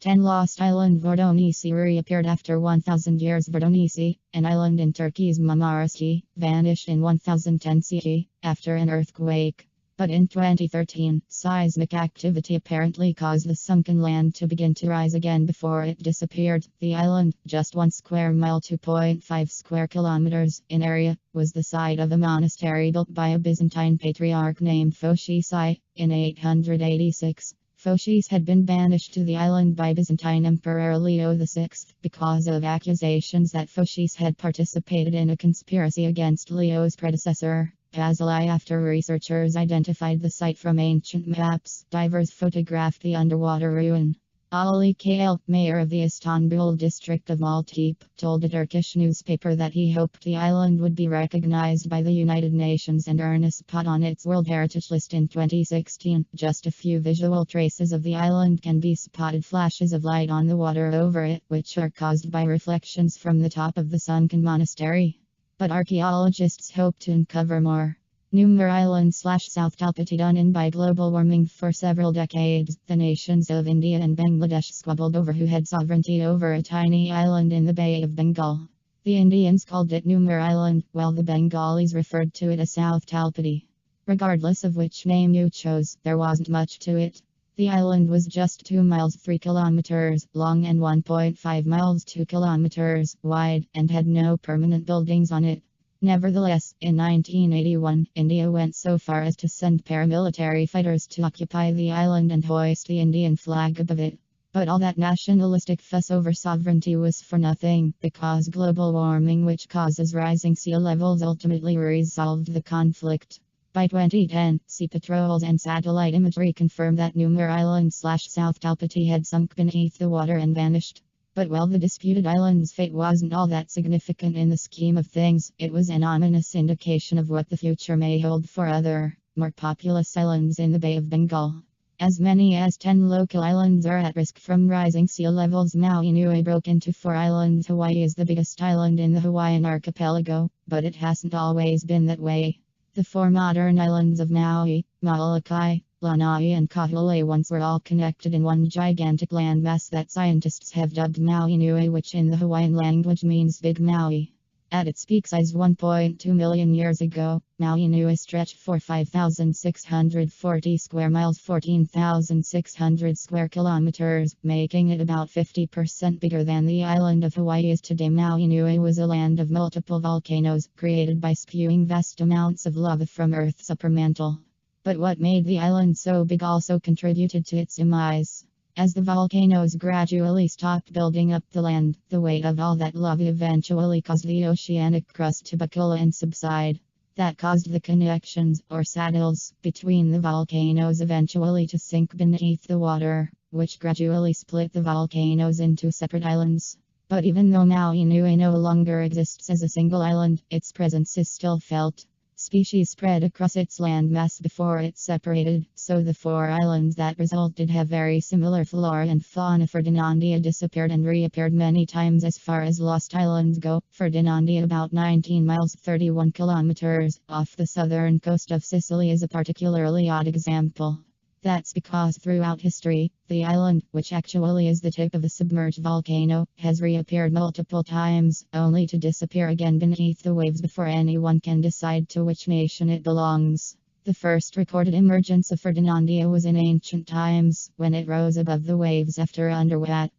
10 Lost Island Vordonissi reappeared after 1000 years. Vordonissi, an island in Turkey's Marmara Sea, vanished in 1010 CE after an earthquake. But in 2013, seismic activity apparently caused the sunken land to begin to rise again before it disappeared. The island, just 1 square mile (2.5 square kilometers) in area, was the site of a monastery built by a Byzantine patriarch named Photius I in 886. Photius had been banished to the island by Byzantine Emperor Leo VI because of accusations that Photius had participated in a conspiracy against Leo's predecessor, Basil I. After researchers identified the site from ancient maps, divers photographed the underwater ruin. Ali Kale, mayor of the Istanbul district of Maltepe, told a Turkish newspaper that he hoped the island would be recognized by the United Nations and earn a spot on its World Heritage List in 2016. Just a few visual traces of the island can be spotted: flashes of light on the water over it, which are caused by reflections from the top of the sunken monastery. But archaeologists hope to uncover more. Numur Island/South Talpiti, done in by global warming for several decades. The nations of India and Bangladesh squabbled over who had sovereignty over a tiny island in the Bay of Bengal. The Indians called it Numur Island, while the Bengalis referred to it as South Talpiti. Regardless of which name you chose, there wasn't much to it. The island was just 2 miles (3 kilometers) long and 1.5 miles (2 kilometers) wide, and had no permanent buildings on it. Nevertheless, in 1981, India went so far as to send paramilitary fighters to occupy the island and hoist the Indian flag above it. But all that nationalistic fuss over sovereignty was for nothing, because global warming, which causes rising sea levels, ultimately resolved the conflict. By 2010, sea patrols and satellite imagery confirmed that Numur Island/South Talpiti had sunk beneath the water and vanished. But while the disputed island's fate wasn't all that significant in the scheme of things, it was an ominous indication of what the future may hold for other, more populous islands in the Bay of Bengal. As many as 10 local islands are at risk from rising sea levels. Maui Nui broke into 4 islands. Hawaii is the biggest island in the Hawaiian archipelago, but it hasn't always been that way. The 4 modern islands of Maui, Molokai, Lanai and Kahului once were all connected in one gigantic landmass that scientists have dubbed Maui Nui, which in the Hawaiian language means Big Maui. At its peak size 1.2 million years ago, Maui Nui stretched for 5,640 square miles, 14,600 square kilometers, making it about 50% bigger than the island of Hawaii is today. Maui Nui was a land of multiple volcanoes, created by spewing vast amounts of lava from Earth's upper mantle. But what made the island so big also contributed to its demise. As the volcanoes gradually stopped building up the land, the weight of all that lava eventually caused the oceanic crust to buckle and subside. That caused the connections, or saddles, between the volcanoes eventually to sink beneath the water, which gradually split the volcanoes into separate islands. But even though Maui Nui no longer exists as a single island, its presence is still felt. Species spread across its landmass before it separated, so the 4 islands that resulted have very similar flora and fauna. Ferdinandia disappeared and reappeared many times. As far as lost islands go, Ferdinandia, about 19 miles (31 kilometers) off the southern coast of Sicily, is a particularly odd example. That's because throughout history, the island, which actually is the tip of a submerged volcano, has reappeared multiple times, only to disappear again beneath the waves before anyone can decide to which nation it belongs. The first recorded emergence of Ferdinandia was in ancient times, when it rose above the waves after underwater.